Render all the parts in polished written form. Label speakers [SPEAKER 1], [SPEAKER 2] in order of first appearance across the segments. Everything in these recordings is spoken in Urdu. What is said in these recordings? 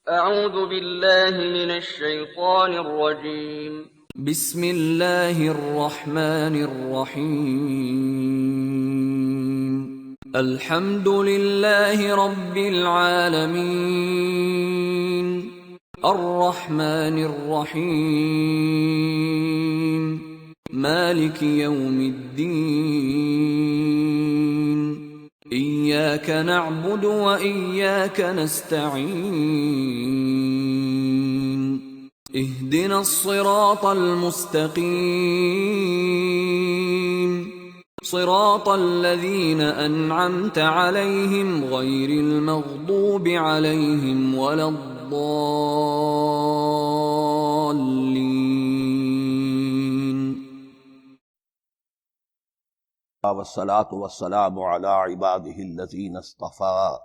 [SPEAKER 1] أعوذ بالله من الشيطان الرجيم.
[SPEAKER 2] بسم اللہ الرحمن الرحیم الحمد للہ رب العالمین الرحمن الرحیم مالک یوم الدین ایاک نعبد و ایاک نستعین اهدنا الصراط المستقيم صراط الذين أنعمت عليهم غير المغضوب عليهم ولا الضالين.
[SPEAKER 3] والصلاة والسلام على عباده الذين اصطفى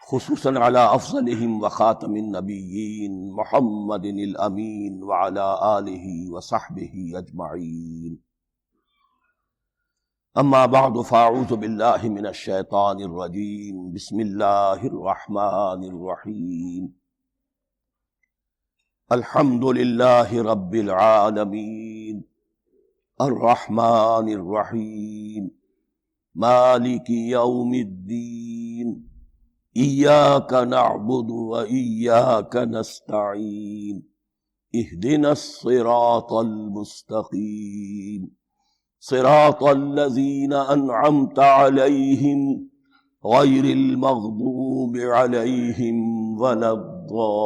[SPEAKER 3] خصوصاً على افضلهم وخاتم النبیین محمد الامین وعلى آلہ وصحبہ اجمعین. اما بعد فاعوذ باللہ من الشیطان الرجیم. بسم اللہ الرحمن الرحیم. الحمد للہ رب العالمین الرحمن الرحیم مالک یوم الدین ایاک نعبد و ایاک نستعین اہدنا الصراط المستقیم صراط الذین انعمت علیہم غیر المغضوب علیہم ولا الضالین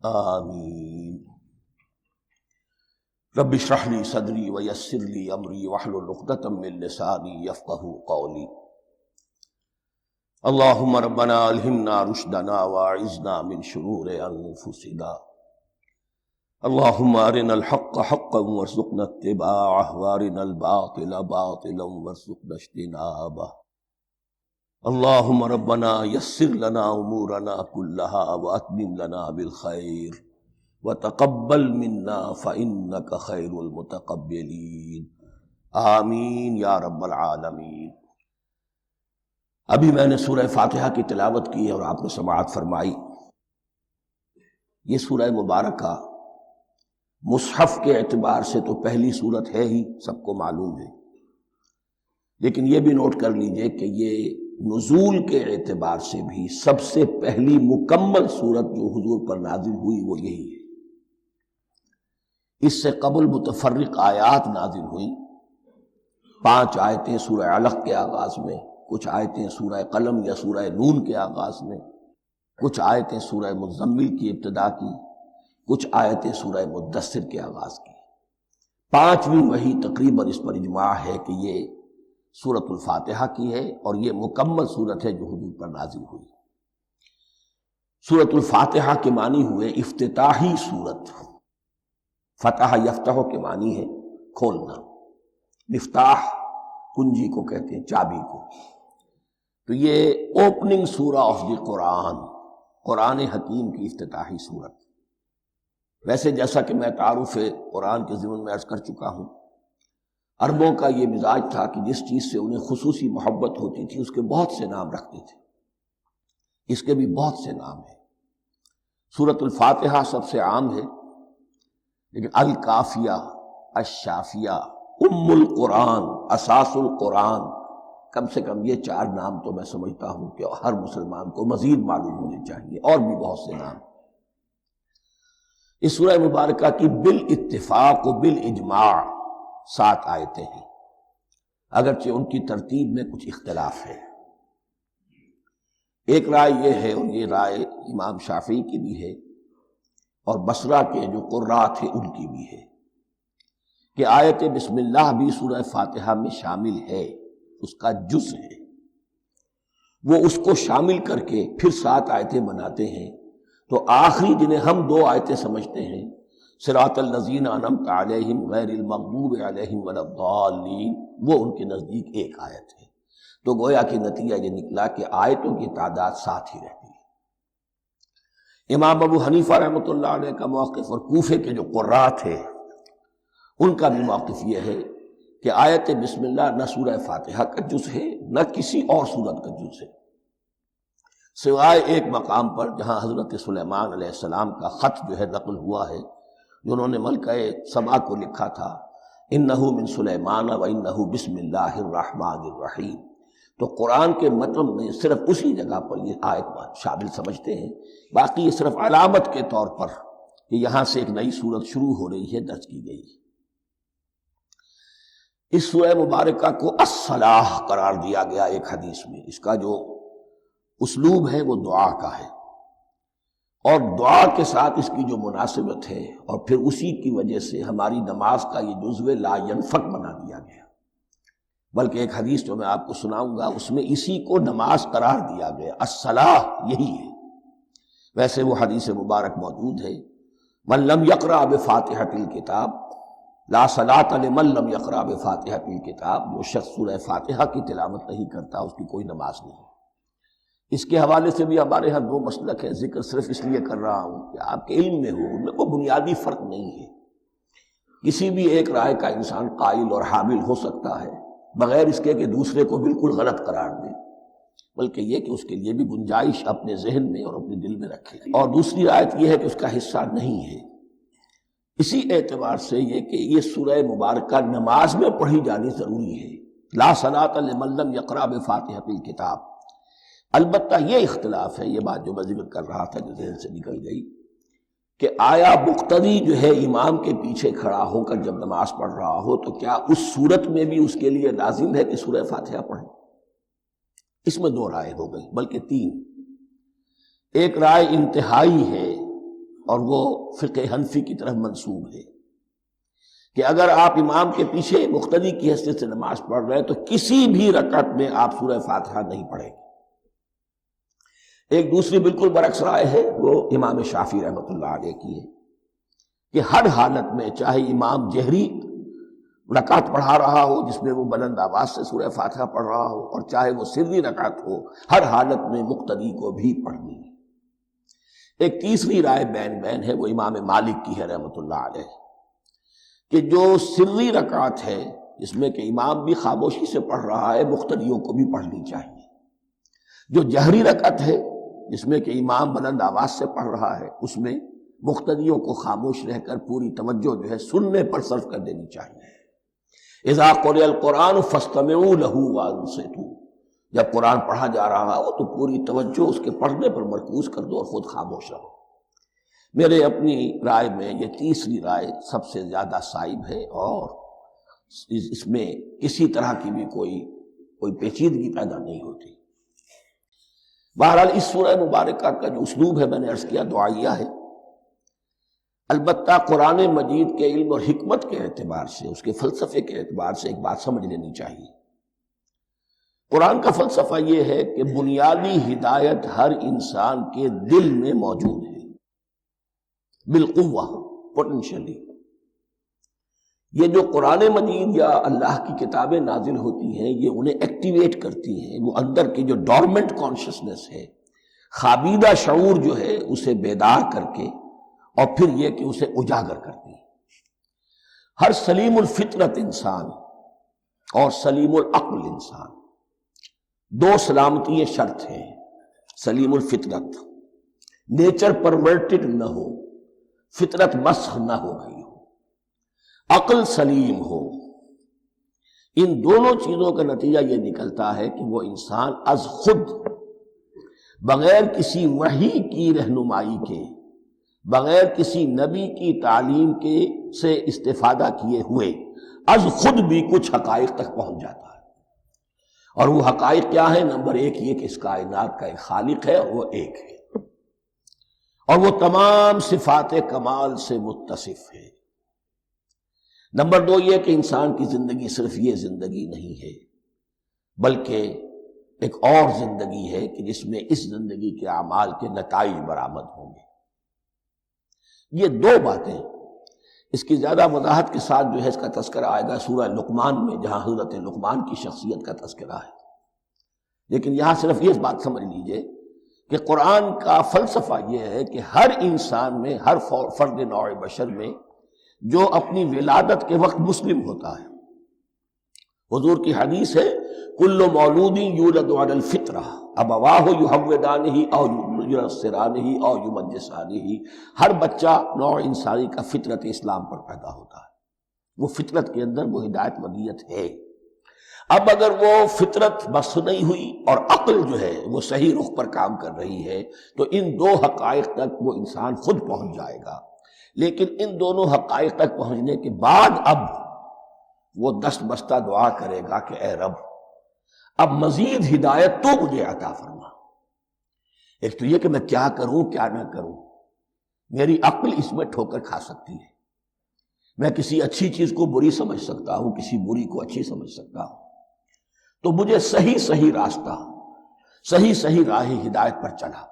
[SPEAKER 3] آمین. رب اشرح لی صدری ویسر لی امری واحلل عقدۃ من لسانی یفقہوا قولی. اللہم ربنا الہمنا رشدنا واعذنا من شرور انفسنا. اللہم ارنا الحق حقا وارزقنا اتباعہ وارنا الباطل باطلا وارزقنا اجتنابہ. اللہم ربنا یسر لنا امورنا کلہا واتمم لنا بالخیر وتقبل منا فإنك خیر المتقبلین. آمین یا رب العالمین. ابھی میں نے سورہ فاتحہ کی تلاوت کی اور آپ نے سماعت فرمائی. یہ سورہ مبارکہ مصحف کے اعتبار سے تو پہلی سورت ہے ہی، سب کو معلوم ہے، لیکن یہ بھی نوٹ کر لیجئے کہ یہ نزول کے اعتبار سے بھی سب سے پہلی مکمل سورت جو حضور پر نازل ہوئی وہ یہی ہے. اس سے قبل متفرق آیات نازل ہوئیں. 5 آیتیں سورہ علق کے آغاز میں، کچھ آیتیں سورہ قلم یا سورہ نون کے آغاز میں، کچھ آیتیں سورہ مزمل کی ابتدا کی، کچھ آیتیں سورہ مدثر کے آغاز کی. 5ویں وحی تقریباً اس پر اجماع ہے کہ یہ سورۃ الفاتحہ کی ہے اور یہ مکمل سورت ہے جو حضور پر نازل ہوئی. سورۃ الفاتحہ کے معنی ہوئے افتتاحی سورت. فتح یفتح کے معنی ہے کھولنا. مفتاح کنجی کو کہتے ہیں، چابی کو. تو یہ اوپننگ سورہ آف دی قرآن، قرآن حکیم کی افتتاحی سورت. ویسے جیسا کہ میں تعارف قرآن کے ضمن میں عرض کر چکا ہوں، عربوں کا یہ مزاج تھا کہ جس چیز سے انہیں خصوصی محبت ہوتی تھی اس کے بہت سے نام رکھتے تھے. اس کے بھی بہت سے نام ہیں. سورۃ الفاتحہ سب سے عام ہے، لیکن الکافیہ، الشافیہ، ام القرآن، اساس القرآن، کم سے کم یہ 4 نام تو میں سمجھتا ہوں کہ ہر مسلمان کو مزید معلوم ہونے چاہیے، اور بھی بہت سے نام. اس سورہ مبارکہ کی بالاتفاق و بالاجماع 7 آیتیں ہیں، اگرچہ ان کی ترتیب میں کچھ اختلاف ہے. ایک رائے یہ ہے، اور یہ رائے امام شافعی کی بھی ہے اور بصرہ کے جو قراء تھے ان کی بھی ہے، کہ آیت بسم اللہ بھی سورہ فاتحہ میں شامل ہے، اس کا جز ہے. وہ اس کو شامل کر کے پھر 7 آیتیں بناتے ہیں. تو آخری جنہیں ہم 2 آیتیں سمجھتے ہیں، صراط الذین انعمت علیہم غیر المغضوب علیہم ولا الضالین، وہ ان کے نزدیک ایک آیت ہے. تو گویا کہ نتیجہ یہ نکلا کہ آیتوں کی تعداد 7 ہی رہتی ہے. امام ابو حنیفہ رحمۃ اللہ علیہ کا موقف اور کوفے کے جو قراء تھے ان کا بھی موقف یہ ہے کہ آیت بسم اللہ نہ سورہ فاتحہ کا جز ہے نہ کسی اور سورت کا جز ہے، سوائے ایک مقام پر جہاں حضرت سلیمان علیہ السلام کا خط جو ہے نقل ہوا ہے، جو انہوں نے ملکہ سبا کو لکھا تھا، انہ من سلیمان و انہ بسم اللہ الرحمن الرحیم، تو قرآن کے متن میں صرف اسی جگہ پر یہ آیت شامل سمجھتے ہیں، باقی یہ صرف علامت کے طور پر کہ یہاں سے ایک نئی سورت شروع ہو رہی ہے درج کی گئی۔ اس سورہ مبارکہ کو الصلاح قرار دیا گیا ایک حدیث میں، اس کا جو اسلوب ہے وہ دعا کا ہے، اور دعا کے ساتھ اس کی جو مناسبت ہے، اور پھر اسی کی وجہ سے ہماری نماز کا یہ جزو لا ینفک بنا دیا گیا، بلکہ ایک حدیث جو میں آپ کو سناؤں گا اس میں اسی کو نماز قرار دیا گیا، الصلاح یہی ہے۔ ویسے وہ حدیث مبارک موجود ہے، من لم یقرأ بفاتحۃ الکتاب لا صلاۃ لمن لم یقرأ بفاتحۃ الکتاب، جو شخص سورہ فاتحہ کی تلاوت نہیں کرتا اس کی کوئی نماز نہیں۔ اس کے حوالے سے بھی ہمارے ہاں دو مسلک ہیں، ذکر صرف اس لیے کر رہا ہوں کہ آپ کے علم میں ہو، ان میں کوئی بنیادی فرق نہیں ہے، کسی بھی ایک رائے کا انسان قائل اور حامل ہو سکتا ہے بغیر اس کے کہ دوسرے کو بالکل غلط قرار دے، بلکہ یہ کہ اس کے لیے بھی گنجائش اپنے ذہن میں اور اپنے دل میں رکھے۔ اور دوسری آیت یہ ہے کہ اس کا حصہ نہیں ہے، اسی اعتبار سے یہ کہ یہ سورہ مبارکہ نماز میں پڑھی جانی ضروری ہے، لا صلاۃ لمن لم یقرأ بفاتحۃ الکتاب۔ البتہ یہ اختلاف ہے، یہ بات جو میں ذکر کر رہا تھا جو ذہن سے نکل گئی، کہ آیا مقتدی جو ہے امام کے پیچھے کھڑا ہو کر جب نماز پڑھ رہا ہو تو کیا اس صورت میں بھی اس کے لیے لازم ہے کہ سورہ فاتحہ پڑھے؟ اس میں دو رائے ہو گئی، بلکہ تین۔ ایک رائے انتہائی ہے اور وہ فقہ حنفی کی طرف منسوب ہے کہ اگر آپ امام کے پیچھے مقتدی کی حیثیت سے نماز پڑھ رہے ہیں تو کسی بھی رکعت میں آپ سورہ فاتحہ نہیں پڑھیں گے۔ ایک دوسری بالکل برعکس رائے ہے، وہ امام شافعی رحمۃ اللہ علیہ کی ہے کہ ہر حالت میں چاہے امام جہری رکعت پڑھا رہا ہو جس میں وہ بلند آواز سے سورہ فاتحہ پڑھ رہا ہو، اور چاہے وہ سری رکعت ہو، ہر حالت میں مقتدی کو بھی پڑھنی ہے۔ ایک تیسری رائے بین بین ہے، وہ امام مالک کی ہے رحمۃ اللہ علیہ، کہ جو سری رکعت ہے جس میں کہ امام بھی خاموشی سے پڑھ رہا ہے، مقتدیوں کو بھی پڑھنی چاہیے۔ جو جہری رکعت ہے جس میں کہ امام بلند آواز سے پڑھ رہا ہے، اس میں مقتدیوں کو خاموش رہ کر پوری توجہ جو ہے سننے پر صرف کر دینی چاہیے۔ اذا قرئ القرآن فاستمعوا له وانصتوا، جب قرآن پڑھا جا رہا ہو تو پوری توجہ اس کے پڑھنے پر مرکوز کر دو اور خود خاموش رہو۔ میرے اپنی رائے میں یہ تیسری رائے سب سے زیادہ صائب ہے، اور اس میں کسی طرح کی بھی کوئی پیچیدگی پیدا نہیں ہوتی۔ بہرحال اس سورہ مبارکہ کا جو اسلوب ہے میں نے عرض کیا دعائیہ ہے، البتہ قرآن مجید کے علم اور حکمت کے اعتبار سے، اس کے فلسفے کے اعتبار سے ایک بات سمجھ لینی چاہیے۔ قرآن کا فلسفہ یہ ہے کہ بنیادی ہدایت ہر انسان کے دل میں موجود ہے، بالقوہ، پوٹینشلی۔ یہ جو قرآن مجید یا اللہ کی کتابیں نازل ہوتی ہیں یہ انہیں ایکٹیویٹ کرتی ہیں، وہ اندر کی جو ڈورمنٹ کانشسنس ہے، خوابیدہ شعور جو ہے اسے بیدار کر کے، اور پھر یہ کہ اسے اجاگر کرتی ہیں۔ ہر سلیم الفطرت انسان اور سلیم العقل انسان، دو سلامتی شرط ہیں۔ سلیم الفطرت، نیچر پرورٹڈ نہ ہو، فطرت مسخ نہ ہو گئی ہو، عقل سلیم ہو، ان دونوں چیزوں کا نتیجہ یہ نکلتا ہے کہ وہ انسان از خود، بغیر کسی وحی کی رہنمائی کے، بغیر کسی نبی کی تعلیم کے سے استفادہ کیے ہوئے، از خود بھی کچھ حقائق تک پہنچ جاتا ہے۔ اور وہ حقائق کیا ہیں؟ نمبر ایک یہ کہ اس کائنات کا ایک خالق ہے، وہ ایک ہے، اور وہ تمام صفات کمال سے متصف ہے۔ نمبر دو یہ کہ انسان کی زندگی صرف یہ زندگی نہیں ہے، بلکہ ایک اور زندگی ہے کہ جس میں اس زندگی کے اعمال کے نتائج برآمد ہوں گے۔ یہ دو باتیں، اس کی زیادہ وضاحت کے ساتھ جو ہے اس کا تذکرہ آئے گا سورہ لقمان میں، جہاں حضرت لقمان کی شخصیت کا تذکرہ ہے۔ لیکن یہاں صرف یہ بات سمجھ لیجئے کہ قرآن کا فلسفہ یہ ہے کہ ہر انسان میں، ہر فرد نوع بشر میں جو اپنی ولادت کے وقت مسلم ہوتا ہے، حضور کی حدیث ہے کل مولود یولد علی الفطرہ ابواہ یحودانہ او ینصرانہ او یمجسانہ، ہر بچہ نوع انسانی کا فطرت اسلام پر پیدا ہوتا ہے، وہ فطرت کے اندر وہ ہدایت ودیت ہے۔ اب اگر وہ فطرت بس نہیں ہوئی اور عقل جو ہے وہ صحیح رخ پر کام کر رہی ہے تو ان دو حقائق تک وہ انسان خود پہنچ جائے گا۔ لیکن ان دونوں حقائق تک پہنچنے کے بعد اب وہ دست بستہ دعا کرے گا کہ اے رب اب مزید ہدایت تو مجھے عطا فرما۔ ایک تو یہ کہ میں کیا کروں کیا نہ کروں، میری عقل اس میں ٹھوکر کھا سکتی ہے، میں کسی اچھی چیز کو بری سمجھ سکتا ہوں، کسی بری کو اچھی سمجھ سکتا ہوں، تو مجھے صحیح راستہ، صحیح راہ ہدایت پر چلا۔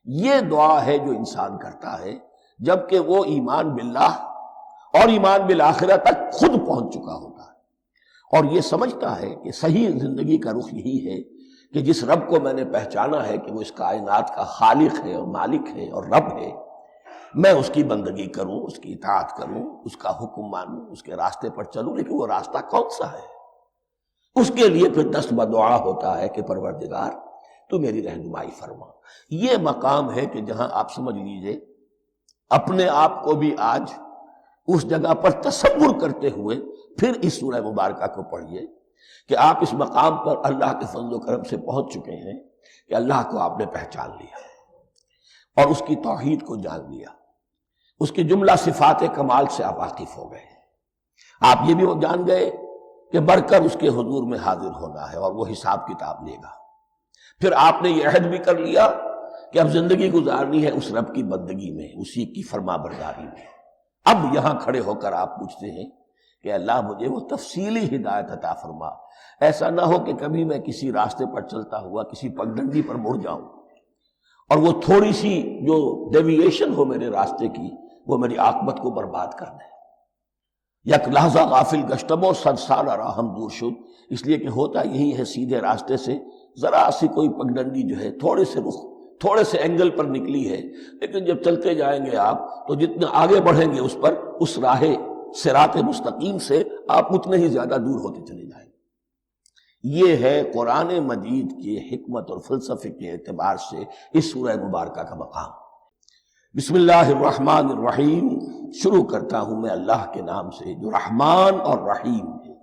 [SPEAKER 3] یہ دعا ہے جو انسان کرتا ہے جبکہ وہ ایمان باللہ اور ایمان بالآخرہ تک خود پہنچ چکا ہوتا ہے، اور یہ سمجھتا ہے کہ صحیح زندگی کا رخ یہی ہے کہ جس رب کو میں نے پہچانا ہے کہ وہ اس کائنات کا خالق ہے اور مالک ہے اور رب ہے، میں اس کی بندگی کروں، اس کی اطاعت کروں، اس کا حکم مانوں، اس کے راستے پر چلوں۔ لیکن وہ راستہ کون سا ہے؟ اس کے لیے پھر دست بدعا ہوتا ہے کہ پروردگار تو میری رہنمائی فرما۔ یہ مقام ہے کہ جہاں آپ سمجھ لیجئے اپنے آپ کو بھی آج اس جگہ پر تصور کرتے ہوئے پھر اس سورہ مبارکہ کو پڑھیے کہ آپ اس مقام پر اللہ کے فضل و کرم سے پہنچ چکے ہیں کہ اللہ کو آپ نے پہچان لیا اور اس کی توحید کو جان لیا، اس کی جملہ صفات کمال سے آپ واقف ہو گئے، آپ یہ بھی جان گئے کہ بڑھ کر اس کے حضور میں حاضر ہونا ہے اور وہ حساب کتاب لے گا۔ پھر آپ نے یہ عہد بھی کر لیا کہ اب زندگی گزارنی ہے اس رب کی بندگی میں، اسی کی فرما برداری میں۔ اب یہاں کھڑے ہو کر آپ پوچھتے ہیں کہ اللہ مجھے وہ تفصیلی ہدایت عطا فرما، ایسا نہ ہو کہ کبھی میں کسی راستے پر چلتا ہوا کسی پگڈنڈی پر مڑ جاؤں اور وہ تھوڑی سی جو ڈیوییشن ہو میرے راستے کی وہ میری عاقبت کو برباد کر دے۔ یک لحظہ غافل گشتم و صد سال راہم دور شد، اس لیے کہ ہوتا یہی ہے سیدھے راستے سے ذرا سی کوئی پگڈنڈی جو ہے تھوڑے سے اینگل پر نکلی ہے، لیکن جب چلتے جائیں گے آپ تو جتنا آگے بڑھیں گے اس پر، اس راہ صراط مستقیم سے آپ اتنے ہی زیادہ دور ہوتے چلے جائیں گے۔ یہ ہے قرآن مجید کی حکمت اور فلسفے کے اعتبار سے اس سورہ مبارکہ کا مقام۔ بسم اللہ الرحمن الرحیم، شروع کرتا ہوں میں اللہ کے نام سے جو رحمان اور رحیم ہے۔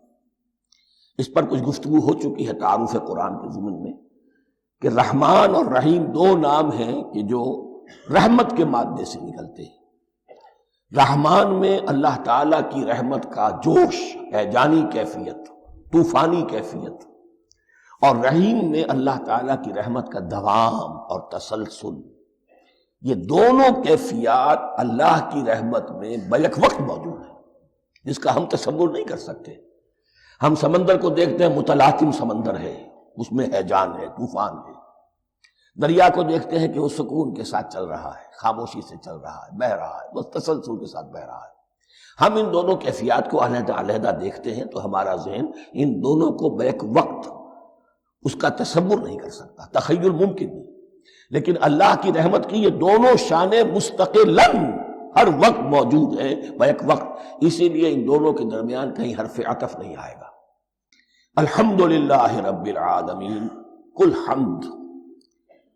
[SPEAKER 3] اس پر کچھ گفتگو ہو چکی ہے تعارف قرآن کے ضمن میں کہ رحمان اور رحیم دو نام ہیں کہ جو رحمت کے مادے سے نکلتے ہیں۔ رحمان میں اللہ تعالیٰ کی رحمت کا جوش، ہیجانی کیفیت، طوفانی کیفیت، اور رحیم میں اللہ تعالیٰ کی رحمت کا دوام اور تسلسل۔ یہ دونوں کیفیات اللہ کی رحمت میں بیک وقت موجود ہیں، جس کا ہم تصور نہیں کر سکتے۔ ہم سمندر کو دیکھتے ہیں، متلاطم سمندر ہے، اس میں ہیجان ہے، طوفان ہے۔ دریا کو دیکھتے ہیں کہ وہ سکون کے ساتھ چل رہا ہے، خاموشی سے چل رہا ہے، بہہ رہا ہے، بس تسلسل کے ساتھ بہہ رہا ہے۔ ہم ان دونوں کیفیات کو علیحدہ علیحدہ دیکھتے ہیں تو ہمارا ذہن ان دونوں کو بیک وقت اس کا تصور نہیں کر سکتا، تخیل ممکن نہیں۔ لیکن اللہ کی رحمت کی یہ دونوں شانیں مستقلاً ہر وقت موجود ہیں بیک وقت، اسی لیے ان دونوں کے درمیان کہیں حرف عطف نہیں آئے گا۔ الحمدللہ رب العالمین، کل حمد،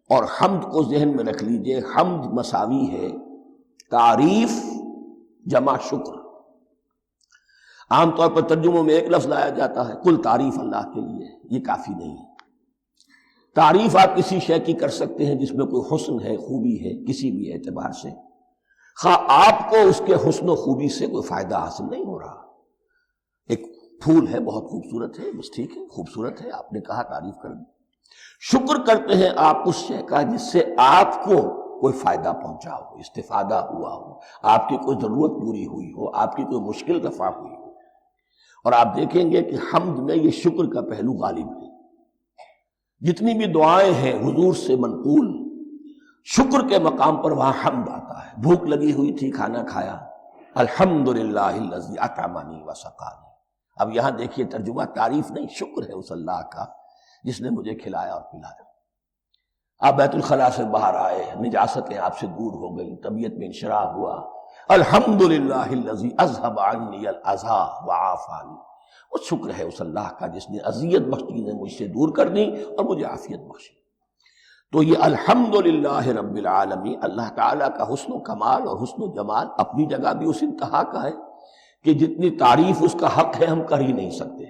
[SPEAKER 3] اور حمد کو ذہن میں رکھ لیجئے، حمد مساوی ہے تعریف جمع شکر۔ عام طور پر ترجموں میں ایک لفظ لایا جاتا ہے، کل تعریف اللہ کے لیے، یہ کافی نہیں ہے۔ تعریف آپ کسی شے کی کر سکتے ہیں جس میں کوئی حسن ہے، خوبی ہے، کسی بھی اعتبار سے، خواہ آپ کو اس کے حسن و خوبی سے کوئی فائدہ حاصل نہیں ہو رہا۔ ایک پھول ہے، بہت خوبصورت ہے، بس ٹھیک ہے، خوبصورت ہے، آپ نے کہا تعریف کر دی۔ شکر کرتے ہیں آپ اس شے کا جس سے آپ کو کوئی فائدہ پہنچا ہو، استفادہ ہوا ہو، آپ کی کوئی ضرورت پوری ہوئی ہو، آپ کی کوئی مشکل رفع ہوئی ہو۔ اور آپ دیکھیں گے کہ حمد میں یہ شکر کا پہلو غالب ہے۔ جتنی بھی دعائیں ہیں حضور سے منقول، شکر کے مقام پر وہاں حمد آتا ہے۔ بھوک لگی ہوئی تھی، کھانا کھایا، الحمدللہ الذی اطعمنی وسقانی۔ اب یہاں دیکھیے ترجمہ تعریف نہیں، شکر ہے اس اللہ کا جس نے مجھے کھلایا اور پلایا۔ آپ بیت الخلاء سے باہر آئے، نجاستیں آپ سے دور ہو گئی، طبیعت میں انشراح ہوا، الحمدللہ الذی اذھب عنی الاذی وعافانی۔ وہ شکر ہے اس اللہ کا جس نے اذیت بخش چیزیں مجھ سے دور کر دی اور مجھے عافیت بخشی۔ تو یہ الحمدللہ رب العالمین، اللہ تعالیٰ کا حسن و کمال اور حسن و جمال اپنی جگہ بھی اس انتہا کا ہے کہ جتنی تعریف اس کا حق ہے ہم کر ہی نہیں سکتے،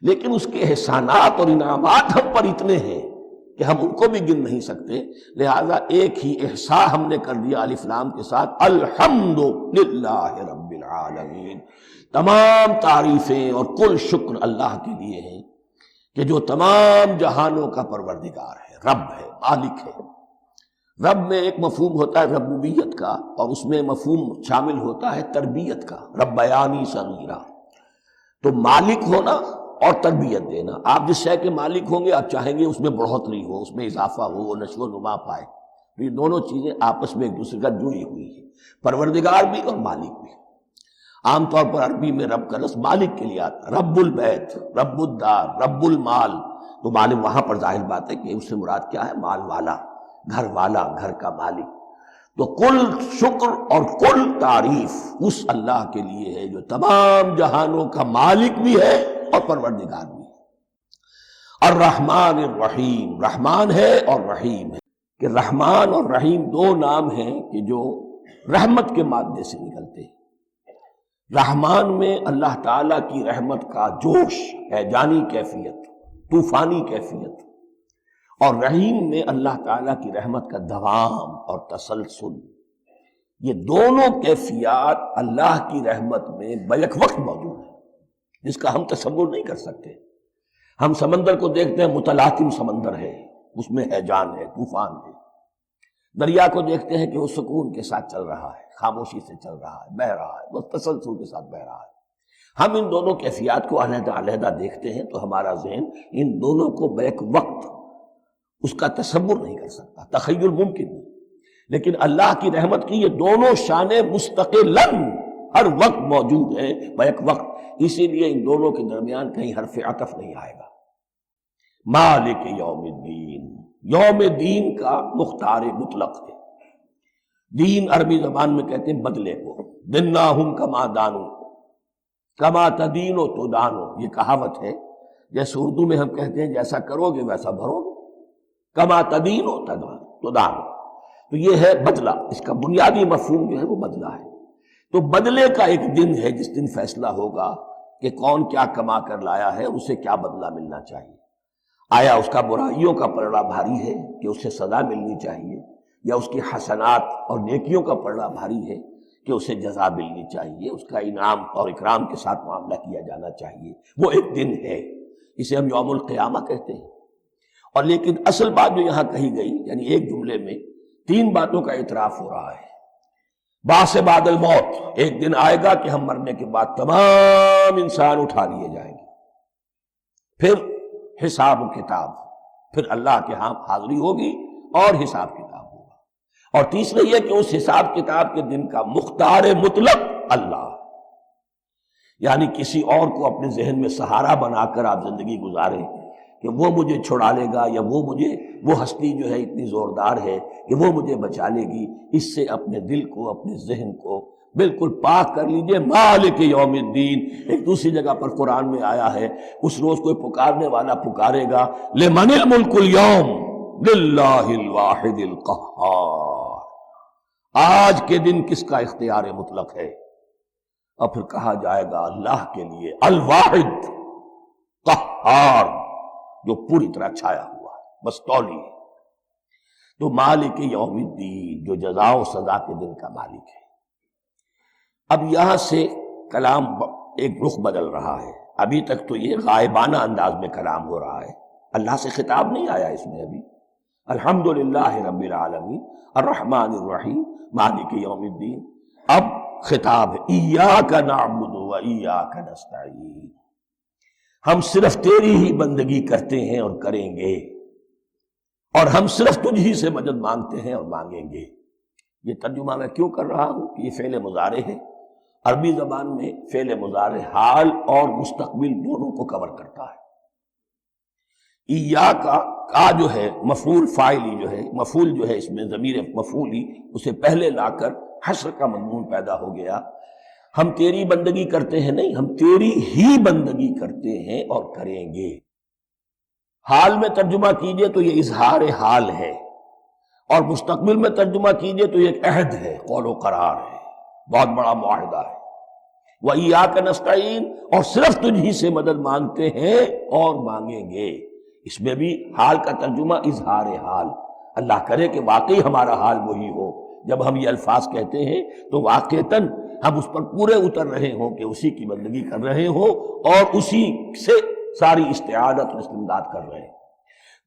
[SPEAKER 3] لیکن اس کے احسانات اور انعامات ہم پر اتنے ہیں کہ ہم ان کو بھی گن نہیں سکتے، لہذا ایک ہی احصاء ہم نے کر دیا الف لام کے ساتھ، الحمدللہ رب العالمین، تمام تعریفیں اور کل شکر اللہ کے لیے ہیں کہ جو تمام جہانوں کا پروردگار ہے، رب ہے، مالک ہے۔ رب میں ایک مفہوم ہوتا ہے ربوبیت کا، اور اس میں مفہوم شامل ہوتا ہے تربیت کا، ربیانی صغیرہ۔ تو مالک ہونا اور تربیت دینا، آپ جس شے کے مالک ہوں گے آپ چاہیں گے اس میں بڑھوتری ہو، اس میں اضافہ ہو، وہ نشو و نما پائے۔ تو یہ دونوں چیزیں آپس میں ایک دوسرے کا جڑی ہوئی ہیں، پروردگار بھی اور مالک بھی۔ عام طور پر عربی میں رب کا لفظ مالک کے لیے آتا ہے، رب البیت، رب الدار، رب المال، تو مالک وہاں پر ظاہر بات ہے کہ اس سے مراد کیا ہے، مال والا، گھر والا، گھر کا مالک۔ تو کل شکر اور کل تعریف اس اللہ کے لیے ہے جو تمام جہانوں کا مالک بھی ہے اور پروردگار بھی ہے۔ الرحمن الرحیم، رحمان ہے اور رحیم ہے، کہ رحمان اور رحیم دو نام ہیں کہ جو رحمت کے مادے سے نکلتے ہیں۔ رحمان میں اللہ تعالیٰ کی رحمت کا جوش ہے، جانی کیفیت، طوفانی کیفیت، اور رحیم میں اللہ تعالیٰ کی رحمت کا دوام اور تسلسل۔ یہ دونوں کیفیات اللہ کی رحمت میں بیک وقت موجود ہیں، جس کا ہم تصور نہیں کر سکتے۔ ہم سمندر کو دیکھتے ہیں، متلاطم سمندر ہے، اس میں ہیجان ہے، طوفان ہے۔ دریا کو دیکھتے ہیں کہ وہ سکون کے ساتھ چل رہا ہے، خاموشی سے چل رہا ہے، بہہ رہا ہے، بس تسلسل کے ساتھ بہہ رہا ہے۔ ہم ان دونوں کیفیات کو علیحدہ علیحدہ دیکھتے ہیں تو ہمارا ذہن ان دونوں کو بیک وقت اس کا تصور نہیں کر سکتا، تخیل ممکن نہیں۔ لیکن اللہ کی رحمت کی یہ دونوں شانیں مستقلاً ہر وقت موجود ہیں، بیک وقت، اسی لیے ان دونوں کے درمیان کہیں حرف عطف نہیں آئے گا۔ مالک یوم الدین، یوم دین کا مختار مطلق ہے۔ دین عربی زبان میں کہتے ہیں بدلے کو، دناہم کما دانو، کما تدینو تو دانو، یہ کہاوت ہے۔ جیسے اردو میں ہم کہتے ہیں جیسا کرو گے ویسا بھرو گے، کما تدینو تو دانو، تو یہ ہے بدلہ، اس کا بنیادی مفہوم جو ہے وہ بدلہ ہے۔ تو بدلے کا ایک دن ہے جس دن فیصلہ ہوگا کہ کون کیا کما کر لایا ہے، اسے کیا بدلہ ملنا چاہیے۔ آیا اس کا برائیوں کا پلڑا بھاری ہے کہ اسے سزا ملنی چاہیے، یا اس کی حسنات اور نیکیوں کا پلڑا بھاری ہے کہ اسے جزا ملنی چاہیے، اس کا انعام اور اکرام کے ساتھ معاملہ کیا جانا چاہیے۔ وہ ایک دن ہے، اسے ہم یوم القیامہ کہتے ہیں۔ اور لیکن اصل بات جو یہاں کہی گئی، یعنی ایک جملے میں تین باتوں کا اعتراف ہو رہا ہے۔ بعث بعد الموت، ایک دن آئے گا کہ ہم مرنے کے بعد تمام انسان اٹھا لیے جائیں گے، پھر حساب و کتاب، پھر اللہ کے ہاں حاضری ہوگی اور حساب کتاب ہوگا۔ اور تیسرا یہ کہ اس حساب کتاب کے دن کا مختار مطلق اللہ، یعنی کسی اور کو اپنے ذہن میں سہارا بنا کر آپ زندگی گزاریں کہ وہ مجھے چھڑا لے گا، یا وہ ہستی جو ہے اتنی زوردار ہے کہ وہ مجھے بچا لے گی، اس سے اپنے دل کو، اپنے ذہن کو بالکل پاک کر لیجئے۔ مالک یوم الدین، ایک دوسری جگہ پر قرآن میں آیا ہے، اس روز کوئی پکارنے والا پکارے گا، لمن الملک اليوم للہ الواحد القہار، آج کے دن کس کا اختیار مطلق ہے؟ اور پھر کہا جائے گا اللہ کے لیے، الواحد قہار، جو پوری طرح چھایا ہوا ہے، بس تولی ہے۔ تو مالک یوم الدین، جو جزا و سزا کے دن کا مالک ہے۔ اب یہاں سے کلام ایک رخ بدل رہا ہے۔ ابھی تک تو یہ غائبانہ انداز میں کلام ہو رہا ہے، اللہ سے خطاب نہیں آیا اس میں ابھی۔ الحمدللہ رب العالمین الرحمن الرحیم مالک یوم الدین، اب خطاب ہے، ایاک نعبد و ایاک نستعین، ہم صرف تیری ہی بندگی کرتے ہیں اور کریں گے، اور ہم صرف تجھ ہی سے مدد مانگتے ہیں اور مانگیں گے۔ یہ ترجمہ میں کیوں کر رہا ہوں کہ یہ فعل مضارع ہے۔ عربی زبان میں فعل مضارع حال اور مستقبل دونوں کو کور کرتا ہے۔ ایاک کا جو ہے مفعول فاعلی جو ہے، مفعول جو ہے اس میں ضمیر مفعولی، اسے پہلے لا کر حشر کا مضمون پیدا ہو گیا۔ ہم تیری بندگی کرتے ہیں نہیں، ہم تیری ہی بندگی کرتے ہیں اور کریں گے۔ حال میں ترجمہ کیجئے تو یہ اظہار حال ہے، اور مستقبل میں ترجمہ کیجئے تو یہ ایک عہد ہے، قول و قرار ہے، بہت بڑا معاہدہ ہے۔ وَإِيَّاكَ نَسْتَعِينُ، اور صرف تجھ ہی سے مدد مانگتے ہیں اور مانگیں گے۔ اس میں بھی حال کا ترجمہ اظہار حال، اللہ کرے کہ واقعی ہمارا حال وہی ہو، جب ہم یہ الفاظ کہتے ہیں تو واقعتاً ہم اس پر پورے اتر رہے ہوں کہ اسی کی بندگی کر رہے ہوں اور اسی سے ساری استعانت اور استمداد کر رہے ہیں۔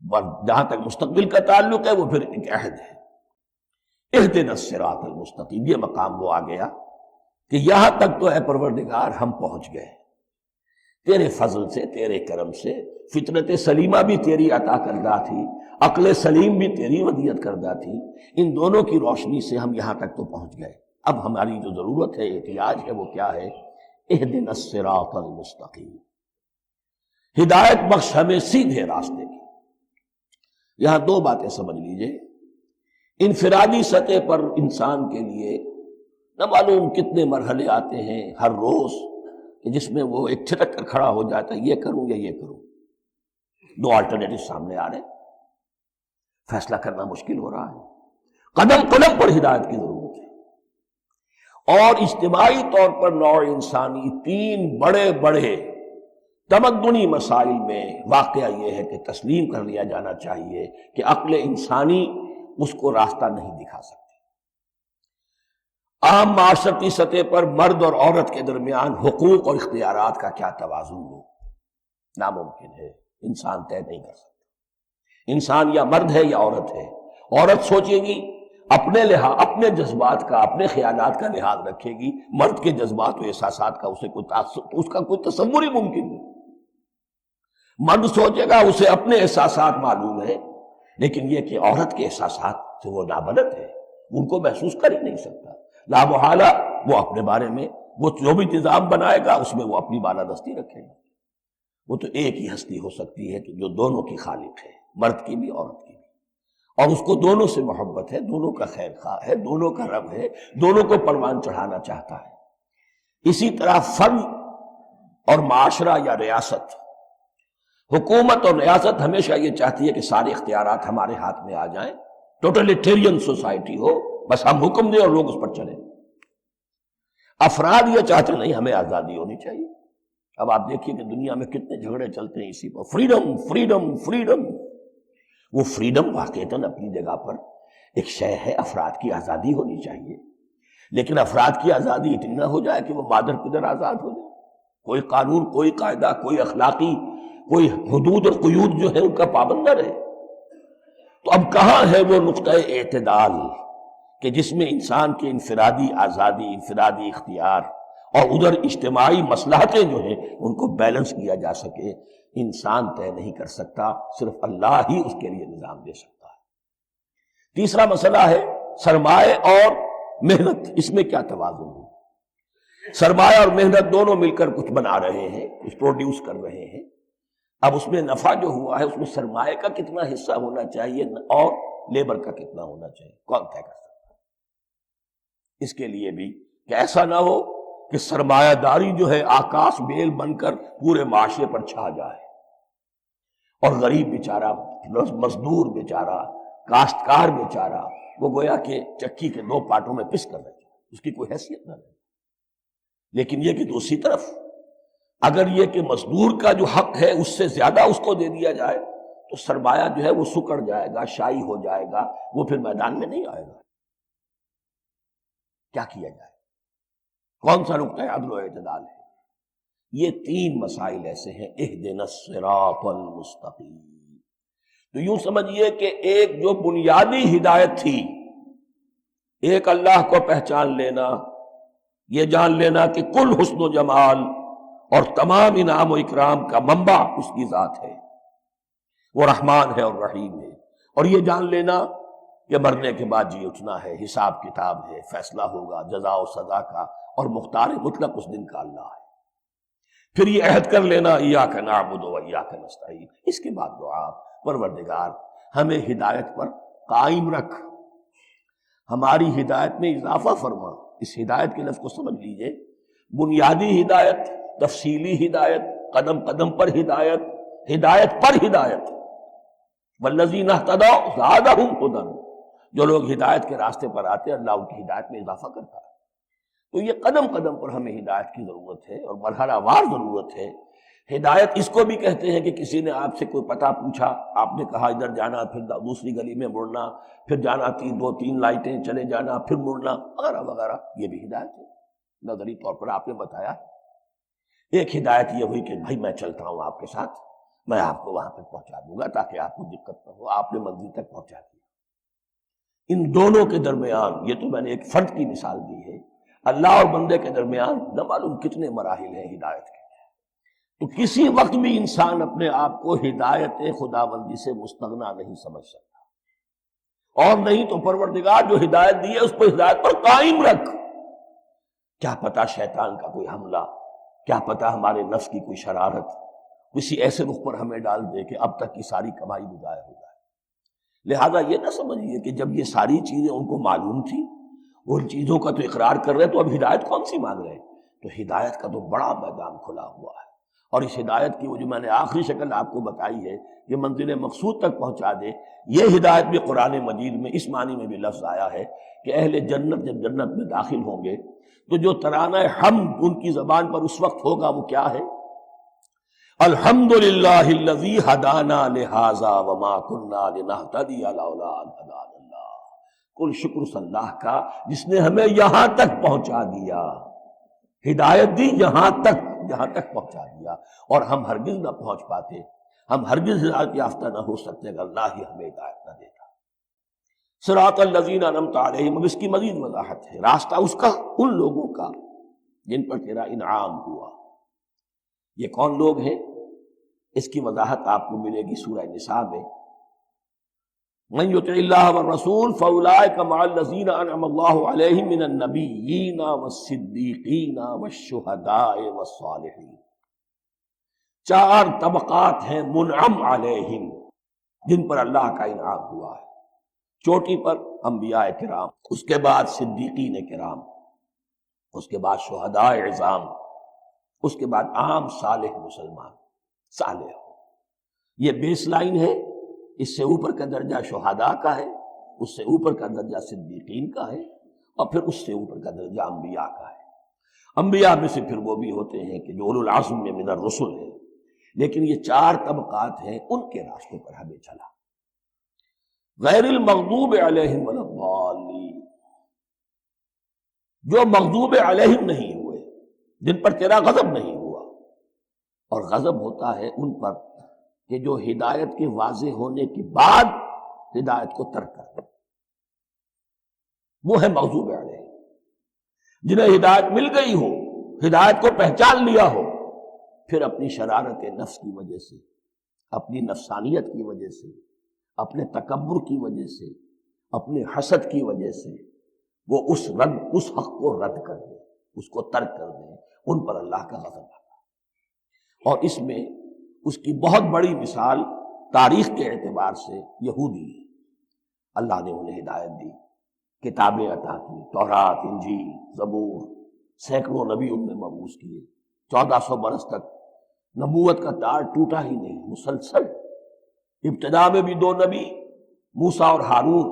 [SPEAKER 3] اور جہاں تک مستقبل کا تعلق ہے وہ پھر ایک عہد ہے، اہدنا الصراط المستقیم، یہ مقام وہ آ گیا کہ یہاں تک تو اے پروردگار ہم پہنچ گئے، تیرے فضل سے، تیرے کرم سے۔ فطرت سلیمہ بھی تیری عطا کردہ تھی، عقل سلیم بھی تیری ودیعت کردہ تھی، ان دونوں کی روشنی سے ہم یہاں تک تو پہنچ گئے۔ اب ہماری جو ضرورت ہے، احتیاج ہے، وہ کیا ہے؟ اہدنا الصراط المستقیم، ہدایت بخش ہمیں سیدھے راستے کی۔ یہاں دو باتیں سمجھ لیجئے، انفرادی سطح پر انسان کے لیے نہ معلوم کتنے مرحلے آتے ہیں ہر روز کہ جس میں وہ ایک چھٹک کر کھڑا ہو جاتا ہے، یہ کروں یا یہ کروں، دو آلٹرنیٹو سامنے آ رہے ہیں، فیصلہ کرنا مشکل ہو رہا ہے، قدم قدم پر ہدایت کی ضرورت ہے۔ اور اجتماعی طور پر نوع انسانی تین بڑے بڑے تمدنی مسائل میں واقعہ یہ ہے کہ تسلیم کر لیا جانا چاہیے کہ عقل انسانی اس کو راستہ نہیں دکھا سکتی۔ عام معاشرتی سطح پر مرد اور عورت کے درمیان حقوق اور اختیارات کا کیا توازن ہو، ناممکن ہے، انسان طے نہیں کر سکتا۔ انسان یا مرد ہے یا عورت ہے، عورت سوچے گی اپنے لحاظ، اپنے جذبات کا، اپنے خیالات کا لحاظ رکھے گی، مرد کے جذبات و احساسات کا اس کا کوئی تصور ہی ممکن نہیں۔ مرد سوچے گا اسے اپنے احساسات معلوم ہے، لیکن یہ کہ عورت کے احساسات سے وہ نابلد ہے، ان کو محسوس کر ہی نہیں سکتا۔ لا محالہ وہ اپنے بارے میں وہ جو بھی نظام بنائے گا اس میں وہ اپنی بالادستی رکھے گا۔ وہ تو ایک ہی ہستی ہو سکتی ہے کہ جو دونوں کی خالق ہے، مرد کی بھی عورت کی بھی، اور اس کو دونوں سے محبت ہے، دونوں کا خیر خواہ ہے، دونوں کا رب ہے، دونوں کو پروان چڑھانا چاہتا ہے۔ اسی طرح فرد اور معاشرہ یا ریاست، حکومت اور ریاست ہمیشہ یہ چاہتی ہے کہ سارے اختیارات ہمارے ہاتھ میں آ جائیں، ٹوٹلیٹیرین سوسائٹی ہو، بس ہم حکم دیں اور لوگ اس پر چلیں۔ افراد یہ چاہتے نہیں، ہمیں آزادی ہونی چاہیے۔ اب آپ دیکھیے کہ دنیا میں کتنے جھگڑے چلتے ہیں اسی پر، فریڈم فریڈم فریڈم۔ وہ فریڈم واقعتاً اپنی جگہ پر ایک شے ہے، افراد کی آزادی ہونی چاہیے، لیکن افراد کی آزادی اتنی نہ ہو جائے کہ وہ مادر پدر آزاد ہو جائے، کوئی قانون، کوئی قاعدہ، کوئی اخلاقی کوئی حدود اور قیود جو ہے ان کا پابند نہ رہے۔ تو اب کہاں ہے وہ نقطہ اعتدال کہ جس میں انسان کی انفرادی آزادی، انفرادی اختیار اور ادھر اجتماعی مصلحتیں جو ہیں ان کو بیلنس کیا جا سکے؟ انسان طے نہیں کر سکتا، صرف اللہ ہی اس کے لیے نظام دے سکتا ہے۔ تیسرا مسئلہ ہے سرمایہ اور محنت، اس میں کیا توازن ہو؟ سرمایہ اور محنت دونوں مل کر کچھ بنا رہے ہیں، کچھ پروڈیوس کر رہے ہیں۔ اب اس میں نفع جو ہوا ہے اس میں سرمایہ کا کتنا حصہ ہونا چاہیے اور لیبر کا کتنا ہونا چاہیے، کون طے کر سکتا ہے؟ اس کے لیے بھی کہ ایسا نہ ہو کہ سرمایہ داری جو ہے آکاش بیل بن کر پورے معاشرے پر چھا جائے، اور غریب بیچارہ، مزدور بیچارہ، کاشتکار بیچارہ، وہ گویا کہ چکی کے دو پارٹوں میں پس کر رہے، اس کی کوئی حیثیت نہ رہے۔ لیکن یہ کہ دوسری طرف اگر یہ کہ مزدور کا جو حق ہے اس سے زیادہ اس کو دے دیا جائے تو سرمایہ جو ہے وہ سکڑ جائے گا، شائی ہو جائے گا، وہ پھر میدان میں نہیں آئے گا۔ کیا کیا جائے؟ کون سا نقطہ عدل و اعتدال ہے؟ یہ تین مسائل ایسے ہیں، اہدنا الصراط المستقیم۔ تو یوں سمجھیے کہ ایک جو بنیادی ہدایت تھی، ایک اللہ کو پہچان لینا، یہ جان لینا کہ کل حسن و جمال اور تمام انعام و اکرام کا منبع اس کی ذات ہے، وہ رحمان ہے اور رحیم ہے، اور یہ جان لینا کہ مرنے کے بعد جی اٹھنا ہے، حساب کتاب ہے، فیصلہ ہوگا جزا و سزا کا، اور مختار مطلق اس دن کا اللہ ہے۔ پھر یہ عہد کر لینا ایاک نعبد و ایاک نستعین۔ اس کے بعد دعا، پروردگار ہمیں ہدایت پر قائم رکھ، ہماری ہدایت میں اضافہ فرما۔ اس ہدایت کے لفظ کو سمجھ لیجئے، بنیادی ہدایت، تفصیلی ہدایت، قدم قدم پر ہدایت، ہدایت پر ہدایت. والذین اہتدوا زادہم ہدی، جو لوگ ہدایت کے راستے پر آتے ہیں اللہ ان کی ہدایت میں اضافہ کرتا ہے. تو یہ قدم قدم پر ہمیں ہدایت کی ضرورت ہے اور مرحلہ وار ضرورت ہے. ہدایت اس کو بھی کہتے ہیں کہ کسی نے آپ سے کوئی پتہ پوچھا، آپ نے کہا ادھر جانا، پھر دوسری گلی میں مڑنا، پھر جانا دو تین لائٹیں چلے جانا، پھر مڑنا وغیرہ وغیرہ، یہ بھی ہدایت ہے. نظری طور پر آپ نے بتایا. ایک ہدایت یہ ہوئی کہ بھائی میں چلتا ہوں آپ کے ساتھ، میں آپ کو وہاں تک پہنچا دوں گا تاکہ آپ کو دقت نہ ہو، آپ نے منزل تک پہنچا دیا. ان دونوں کے درمیان، یہ تو میں نے ایک فرد کی مثال دی ہے، اللہ اور بندے کے درمیان نہ معلوم کتنے مراحل ہیں ہدایت کے. تو کسی وقت بھی انسان اپنے آپ کو ہدایت خداوندی سے مستغنا نہیں سمجھ سکتا، اور نہیں تو پروردگار جو ہدایت دی ہے اس کو ہدایت پر قائم رکھ. کیا پتہ شیطان کا کوئی حملہ، کیا پتہ ہمارے نفس کی کوئی شرارت کسی ایسے رخ پر ہمیں ڈال دے کہ اب تک کی ساری کمائی بھی ضائع ہو جائے. لہذا یہ نہ سمجھیے کہ جب یہ ساری چیزیں ان کو معلوم تھی، وہ ان چیزوں کا تو اقرار کر رہے تو اب ہدایت کون سی مانگ رہے ہیں. تو ہدایت کا تو بڑا میدان کھلا ہوا ہے، اور اس ہدایت کی وہ جو میں نے آخری شکل آپ کو بتائی ہے یہ منزل مقصود تک پہنچا دے. یہ ہدایت بھی قرآن مجید میں اس معنی میں بھی لفظ آیا ہے کہ اہل جنت جب جنت میں داخل ہوں گے تو جو ترانہ حمد ان کی زبان پر اس وقت ہوگا وہ کیا ہے؟ الحمدللہ الذی ہدانا لہذا وما کنا لنہتدی لولا ان ہدانا اللہ. کل شکر اس اللہ کا جس نے ہمیں یہاں تک پہنچا دیا، ہدایت دی یہاں تک پہنچا دیا، اور ہم ہرگز نہ پہنچ پاتے، ہم ہرگز ہدایت یافتہ نہ ہو سکتے اگر اللہ ہی ہمیں ہدایت نہ دیتا. صراط الذین انعمت علیہم، اب اس کی مزید وضاحت ہے، راستہ اس کا ان لوگوں کا جن پر تیرا انعام ہوا. یہ کون لوگ ہیں؟ اس کی وضاحت آپ کو ملے گی سورہ نساء میں. من یطع اللہ والرسول فاولئک مع الذین انعم اللہ علیہم من النبیین والصدیقین والشہداء والصالحین. 4 طبقات ہیں منعم علیہم جن پر اللہ کا انعام ہوا ہے. چوٹی پر انبیاء کرام، اس کے بعد صدیقین کرام، اس کے بعد شہداء عظام، اس کے بعد عام صالح مسلمان صالح ہو. یہ بیس لائن ہے. اس سے اوپر کا درجہ شہداء کا ہے، اس سے اوپر کا درجہ صدیقین کا ہے، اور پھر اس سے اوپر کا درجہ انبیاء کا ہے. انبیاء میں سے پھر وہ بھی ہوتے ہیں کہ جو اولو العزم میں من الرسل ہیں، لیکن یہ 4 طبقات ہیں، ان کے راستے پر ہمیں چلا. غیر المغضوب علیہم ولا الضالین، جو مغضوب علیہم نہیں ہوئے، جن پر تیرا غضب نہیں ہوا. اور غضب ہوتا ہے ان پر کہ جو ہدایت کے واضح ہونے کے بعد ہدایت کو ترک کر دیں، وہ ہے مغضوب علیہم. جنہیں ہدایت مل گئی ہو، ہدایت کو پہچان لیا ہو، پھر اپنی شرارت نفس کی وجہ سے، اپنی نفسانیت کی وجہ سے، اپنے تکبر کی وجہ سے، اپنے حسد کی وجہ سے وہ اس حق کو رد کر دیں، اس کو ترک کر دیں. ان پر اللہ کا غضب آتا ہے. اور اس میں اس کی بہت بڑی مثال تاریخ کے اعتبار سے یہودی ہے. اللہ نے انہیں ہدایت دی، کتابیں عطا کی، تورات، انجیل، زبور، سینکڑوں نبی ان میں مبعوث کیے. 1400 برس تک نبوت کا تار ٹوٹا ہی نہیں، مسلسل. ابتدا میں بھی 2 نبی، موسیٰ اور ہارون،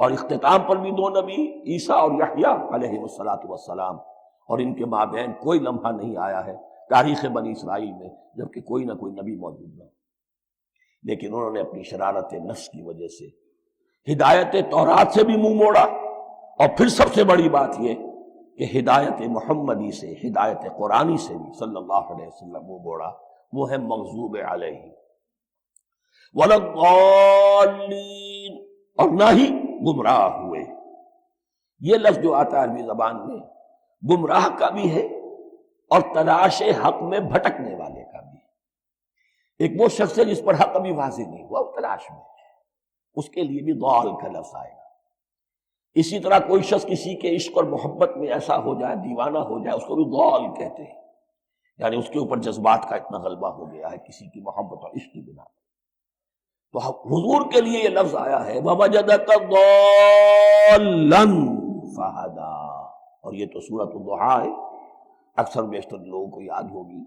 [SPEAKER 3] اور اختتام پر بھی 2 نبی، عیسیٰ اور یحییٰ علیہ السلام. اور ان کے مابین کوئی لمحہ نہیں آیا ہے تاریخ بنی اسرائیل میں جبکہ کوئی نہ کوئی نبی موجود نہ. لیکن انہوں نے اپنی شرارت نفس کی وجہ سے ہدایت تورات سے بھی منہ موڑا، اور پھر سب سے بڑی بات یہ کہ ہدایت محمدی سے، ہدایت قرآنی سے بھی صلی اللہ علیہ وسلم منہ موڑا. وہ ہے مغضوب علیہ ولا الضالین، اور نہ ہی گمراہ ہوئے. یہ لفظ جو آتا ہے عربی زبان میں گمراہ کا بھی ہے اور تلاش حق میں بھٹکنے والے کا بھی. ایک وہ شخص ہے جس پر حق ابھی واضح نہیں ہوا، وہ تلاش میں ہے، اس کے لیے بھی ضال کا لفظ آئے گا. اسی طرح کوئی شخص کسی کے عشق اور محبت میں ایسا ہو جائے، دیوانہ ہو جائے، اس کو بھی ضال کہتے ہیں. یعنی اس کے اوپر جذبات کا اتنا غلبہ ہو گیا ہے کسی کی محبت اور عشق کی بنا پر. تو حضور کے لیے یہ لفظ آیا ہے وَوَجَدَكَ ضَالًّا فَهَدَىٰ، اور یہ تو سورۃ الضحیٰ ہے. اکثر بیشتر لوگوں کو یاد ہوگی.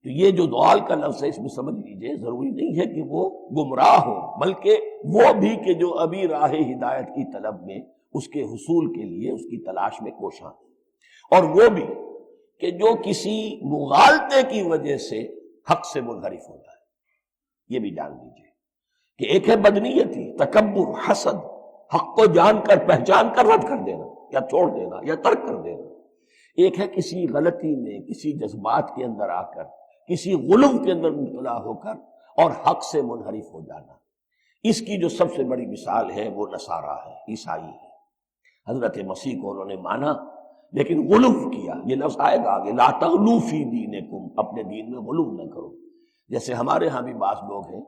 [SPEAKER 3] تو یہ جو ضال کا لفظ ہے اس میں سمجھ لیجئے ضروری نہیں ہے کہ وہ گمراہ ہو، بلکہ وہ بھی کہ جو ابھی راہ ہدایت کی طلب میں اس کے حصول کے لیے اس کی تلاش میں کوشاں، اور وہ بھی کہ جو کسی مغالطے کی وجہ سے حق سے منحرف ہو جائے. یہ بھی جان لیجئے کہ ایک ہے بدنیتی، تکبر، حسد، حق کو جان کر پہچان کر رد کر دینا یا چھوڑ دینا یا ترک کر دینا. ایک ہے کسی غلطی میں، کسی جذبات کے اندر آ کر، کسی غلو کے اندر مبتلا ہو کر اور حق سے منحرف ہو جانا. اس کی جو سب سے بڑی مثال ہے وہ نصارہ ہے، عیسائی ہے. حضرت مسیح کو انہوں نے مانا لیکن غلو کیا. یہ لفظ آئے گا آگے، لا تغلو فی دینکم، اپنے دین میں غلو نہ کرو. جیسے ہمارے ہاں بھی بعض لوگ ہیں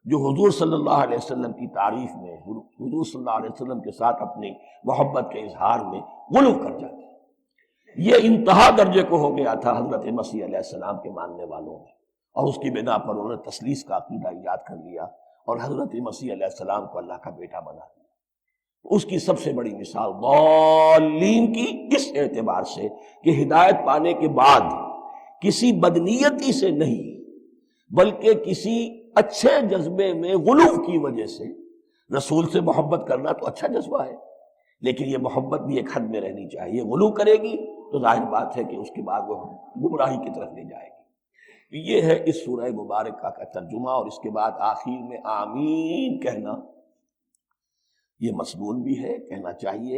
[SPEAKER 3] جو حضور صلی اللہ علیہ وسلم کی تعریف میں، حضور صلی اللہ علیہ وسلم کے ساتھ اپنی محبت کے اظہار میں غلو کر جاتے ہیں. یہ انتہا درجے کو ہو گیا تھا حضرت مسیح علیہ السلام کے ماننے والوں میں، اور اس کی بنا پر انہوں نے تثلیث کا عقیدہ ایجاد کر لیا اور حضرت مسیح علیہ السلام کو اللہ کا بیٹا بنا دیا. اس کی سب سے بڑی مثال ضالین کی اس اعتبار سے کہ ہدایت پانے کے بعد کسی بدنیتی سے نہیں بلکہ کسی اچھے جذبے میں غلو کی وجہ سے. رسول سے محبت کرنا تو اچھا جذبہ ہے لیکن یہ محبت بھی ایک حد میں رہنی چاہیے. غلو کرے گی تو ظاہر بات ہے کہ اس کے بعد وہ گمراہی کی طرف لے جائے گی. یہ ہے اس سورہ مبارکہ کا ترجمہ، اور اس کے بعد آخر میں آمین کہنا یہ مسنون بھی ہے، کہنا چاہیے.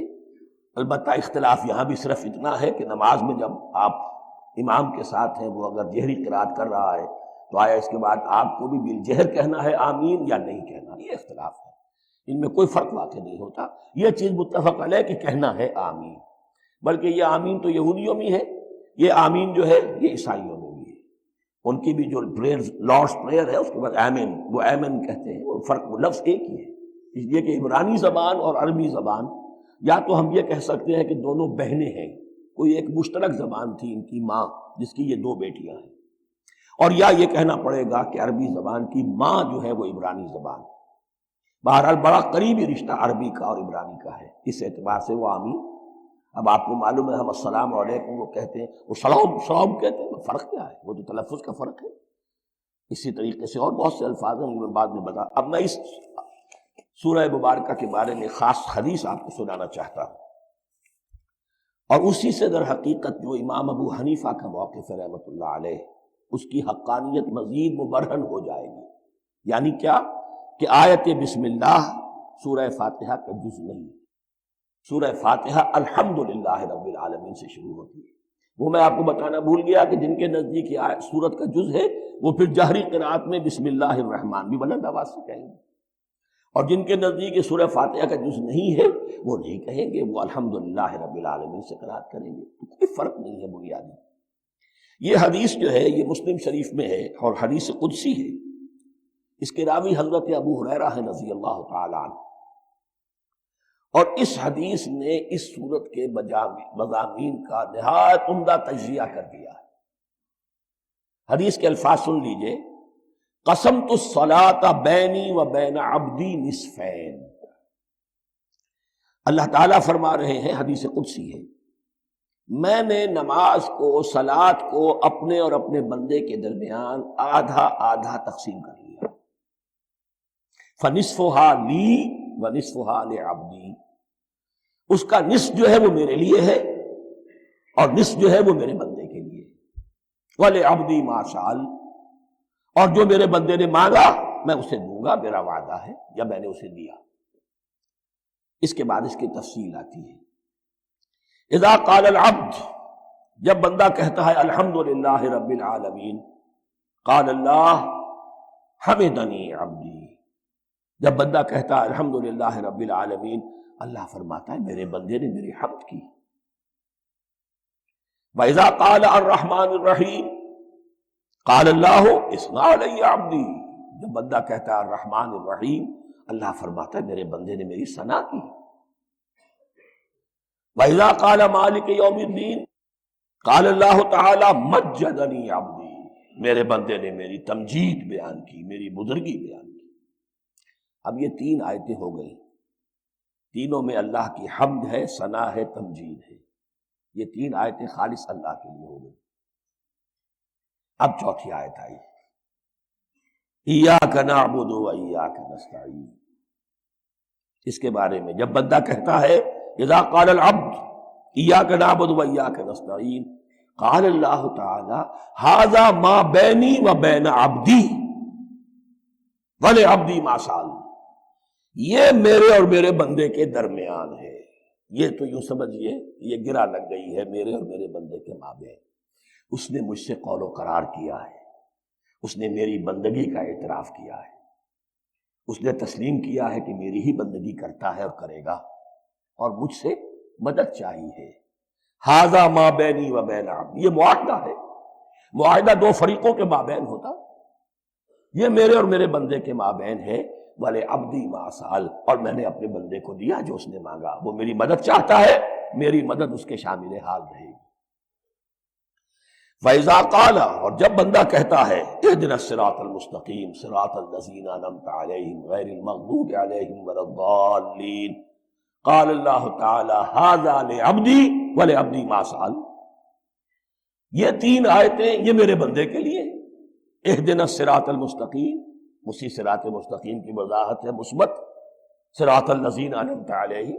[SPEAKER 3] البتہ اختلاف یہاں بھی صرف اتنا ہے کہ نماز میں جب آپ امام کے ساتھ ہیں، وہ اگر جہری قرات کر رہا ہے تو آیا اس کے بعد آپ کو بھی بالجہر کہنا ہے آمین یا نہیں کہنا. یہ اختلاف ہے، ان میں کوئی فرق واقع نہیں ہوتا. یہ چیز متفق علیہ کہ کہنا ہے آمین، بلکہ یہ آمین تو یہودیوں میں ہے، یہ آمین جو ہے یہ عیسائیوں میں بھی ہے. ان کی بھی جو پریئر لارڈس پریئر ہے اس کے بعد آمین، وہ آمین کہتے ہیں. وہ فرق، وہ لفظ ایک ہی ہے. اس لیے کہ عبرانی زبان اور عربی زبان، یا تو ہم یہ کہہ سکتے ہیں کہ دونوں بہنیں ہیں، کوئی ایک مشترک زبان تھی ان کی ماں جس کی یہ دو بیٹیاں ہیں، اور یا یہ کہنا پڑے گا کہ عربی زبان کی ماں جو ہے وہ عبرانی زبان ہے. بہرحال بڑا قریبی رشتہ عربی کا اور عبرانی کا ہے، اس اعتبار سے وہ آمین. اب آپ کو معلوم ہے ہم السلام علیکم وہ کہتے ہیں، وہ سلام سلام کہتے ہیں، فرق کیا ہے؟ وہ تو تلفظ کا فرق ہے. اسی طریقے سے اور بہت سے الفاظ ہیں، میں بعد میں بتا. اب میں اس سورہ مبارکہ کے بارے میں خاص حدیث آپ کو سنانا چاہتا ہوں، اور اسی سے در حقیقت جو امام ابو حنیفہ کا موقف ہے رحمۃ اللہ علیہ، اس کی حقانیت مزید مبرہن ہو جائے گی. یعنی کیا کہ آیت بسم اللہ سورہ فاتحہ کا جز نہیں. سورہ فاتحہ الحمدللہ رب العالمین سے شروع ہوتی ہے. وہ میں آپ کو بتانا بھول گیا کہ جن کے نزدیک یہ سورت کا جز ہے وہ پھر جہری قرات میں بسم اللہ الرحمن بھی بلند آواز سے کہیں گے، اور جن کے نزدیک یہ سورہ فاتحہ کا جز نہیں ہے وہ نہیں کہیں گے، وہ الحمدللہ رب العالمین سے قرات کریں گے. تو کوئی فرق نہیں ہے بنیادی. یہ حدیث جو ہے یہ مسلم شریف میں ہے اور حدیث قدسی ہے. اس کے راوی حضرت ابو ہریرہ ہیں رضی اللہ تعالی عنہ، اور اس حدیث نے اس سورت کے مضامین کا نہایت عمدہ تجزیہ کر دیا ہے. حدیث کے الفاظ سن لیجئے، قسمت الصلاۃ بینی و بین عبدی نصفین. اللہ تعالیٰ فرما رہے ہیں، حدیث قدسی ہے، میں نے نماز کو، صلاۃ کو اپنے اور اپنے بندے کے درمیان آدھا آدھا تقسیم کر لیا. فنصفها لی ونصفها لعبدی. اس کا نصف جو ہے وہ میرے لیے ہے اور نصف جو ہے وہ میرے بندے کے لیے. وَلِعَبْدِي مَا سَأَلَ، اور جو میرے بندے نے مانگا میں اسے دوں گا، میرا وعدہ ہے یا میں نے اسے دیا. اس کے بعد اس کی تفصیل آتی ہے. اذا قال العبد، جب بندہ کہتا ہے الحمدللہ رب العالمین، قال اللہ حمدنی عبدی. جب بندہ کہتا ہے الحمدللہ رب العالمین، اللہ فرماتا ہے میرے بندے نے میری حمد کی. وَإِذَا قَالَ الرَّحْمَنُ الرَّحِيمُ قَالَ اللَّهُ اثْنَى عَلَيَّ عَبْدِي. جب بندہ کہتا ہے الرحمن الرحیم، اللہ فرماتا ہے میرے بندے نے میری ثنا کی. وَإِذَا قَالَ مَالِكَ يَوْمِ الدِّينِ قَالَ اللَّهُ تَعَالَى مَجَّدَنِي عَبْدِي. میرے بندے نے میری تمجید بیان کی، میری بزرگی بیان کی. اب یہ تین آیتیں ہو گئی، تینوں میں اللہ کی حمد ہے، ثنا ہے، تمجید ہے. یہ تین آیتیں خالص اللہ کے لیے ہو گئی. اب چوتھی آیت آئی، ایاک نعبد و ایاک نستعین۔ اس کے بارے میں جب بندہ کہتا ہے اذا قال العبد ایاک نعبد و ایاک نستعین، قال اللہ تعالی ھذا ما بینی و بین عبدی ولعبدی ما سأل، یہ میرے اور میرے بندے کے درمیان ہے۔ یہ تو یوں سمجھئے یہ گرہ لگ گئی ہے میرے اور میرے بندے کے مابین۔ اس نے مجھ سے قول و قرار کیا ہے، اس نے میری بندگی کا اعتراف کیا ہے، اس نے تسلیم کیا ہے کہ میری ہی بندگی کرتا ہے اور کرے گا، اور مجھ سے مدد چاہیے۔ ھذا ما بینی و بین عبدی، یہ معاہدہ ہے، معاہدہ دو فریقوں کے مابین ہوتا، یہ میرے اور میرے بندے کے مابین ہے۔ وَلِعَبْدِي مَا سَأَلَ، اور میں نے اپنے بندے کو دیا جو اس نے مانگا، وہ میری مدد چاہتا ہے، میری مدد اس کے شامل حال رہے گی۔ وَإِذَا قَالَ، اور جب بندہ کہتا ہے اهْدِنَا الصِّرَاطَ الْمُسْتَقِيمَ صِرَاطَ الَّذِينَ أَنْعَمْتَ عَلَيْهِمْ غَيْرِ الْمَغْضُوبِ عَلَيْهِمْ وَلَا الضَّالِّينَ، قَالَ اللَّهُ تَعَالَى هَذَا لِعَبْدِي وَلِعَبْدِي مَا سَأَلَ، یہ تین آیتیں یہ میرے بندے کے لیے، اهْدِنَا الصِّرَاطَ الْمُسْتَقِيمَ، اسی صراط مستقیم کی وضاحت ہے مثبت، صراط الذین انعمت علیہم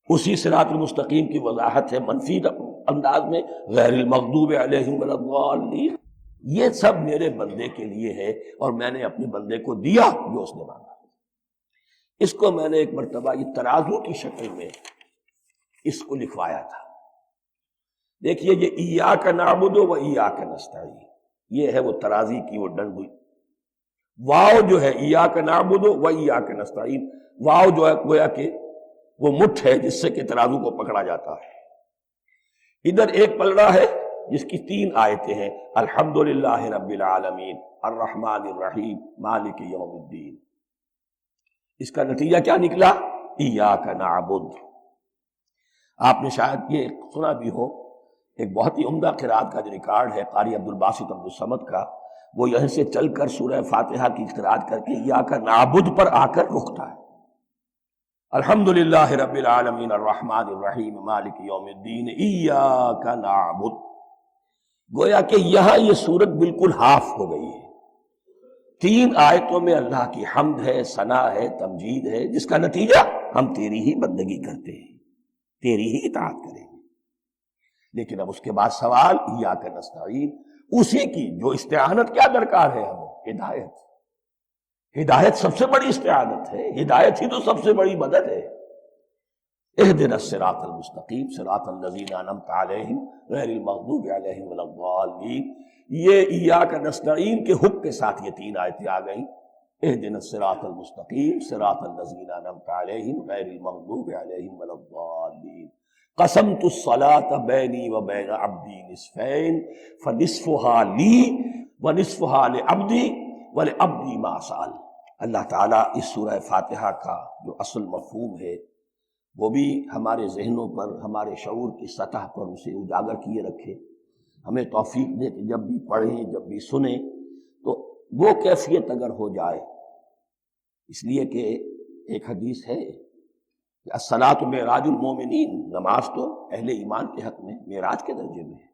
[SPEAKER 3] اسی صراط المستقیم کی وضاحت ہے منفی انداز میں، غیر المغضوب علیہم ولا الضالین۔ یہ سب میرے بندے کے لیے ہے، اور میں نے اپنے بندے کو دیا جو اس نے مانگا۔ اس کو میں نے ایک مرتبہ یہ ترازو کی شکل میں اس کو لکھوایا تھا۔ دیکھیے یہ ایاک نعبد و ایاک نستعین، یہ ہے وہ ترازی کی وہ ڈنڈی۔ واو جو ہے ایاک نعبد و ایاک نستعین، واو جو ہے گویا کہ وہ مٹھ ہے جس سے کہ ترازو کو پکڑا جاتا ہے۔ ادھر ایک پلڑا ہے جس کی تین آیتیں ہیں، الحمدللہ رب العالمین الرحمن الرحیم مالک یوم الدین۔ اس کا نتیجہ کیا نکلا؟ ایاک نعبد۔ آپ نے شاید یہ سنا بھی ہو، ایک بہت ہی عمدہ قرات کا جو ریکارڈ ہے قاری عبدالباسط عبدالصمد کا، وہ یہیں سے چل کر سورہ فاتحہ کی قرات کر کے ایاک نعبد پر آ کر رکتا ہے، الحمدللہ رب العالمین الرحمن الرحیم مالک یوم الدین ایاک نعبد۔ گویا کہ یہاں یہ صورت بالکل ہاف ہو گئی ہے، تین آیتوں میں اللہ کی حمد ہے، ثنا ہے، تمجید ہے، جس کا نتیجہ ہم تیری ہی بندگی کرتے ہیں، تیری ہی اطاعت کریں گے۔ لیکن اب اس کے بعد سوال ایاک نستعین، اسی کی جو استعانت کیا درکار ہے ہمیں؟ ہدایت۔ ہدایت سب سے بڑی استعانت ہے، ہدایت ہی تو سب سے بڑی مدد ہے۔ اهدنا الصراط المستقیم صراط الذین انعمت علیہم غیر المغضوب علیہم ولا الضالین، یہ ایاک نستعین کے حکم کے ساتھ یہ تین آیتیں آ گئیں، اهدنا الصراط المستقیم صراط الذین انعمت علیہم غیر المغضوب علیہم ولا الضالین۔ قسمت الصلاۃ بینی و بین عبدی نصفین فنصفها لی ونصفها لعبدی ولعبدی ما سأل۔ اللہ تعالیٰ اس سورہ فاتحہ کا جو اصل مفہوم ہے وہ بھی ہمارے ذہنوں پر، ہمارے شعور کی سطح پر اسے اجاگر کیے رکھے، ہمیں توفیق دے کہ جب بھی پڑھیں، جب بھی سنیں تو وہ کیفیت اگر ہو جائے، اس لیے کہ ایک حدیث ہے کہ الصلاۃ معراج المومنین، نماز تو اہل ایمان کے حق میں معراج کے درجے میں ہے۔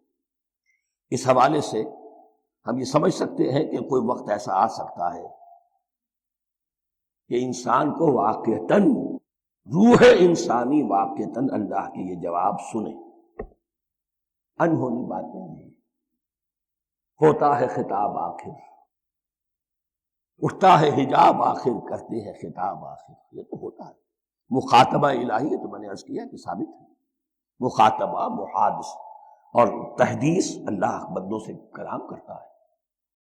[SPEAKER 3] اس حوالے سے ہم یہ سمجھ سکتے ہیں کہ کوئی وقت ایسا آ سکتا ہے کہ انسان کو واقعتاً، روح انسانی واقعتاً اللہ کے یہ جواب سنے، انہونی بات نہیں ہے۔ ہوتا ہے خطاب آخر، اٹھتا ہے حجاب آخر، کرتے ہیں خطاب آخر، یہ تو ہوتا ہے۔ مخاطبہ الہی، تو میں نے عرض کیا کہ ثابت ہے، مخاطبہ، محادثہ اور تحدیث، اللہ بندوں سے کلام کرتا ہے۔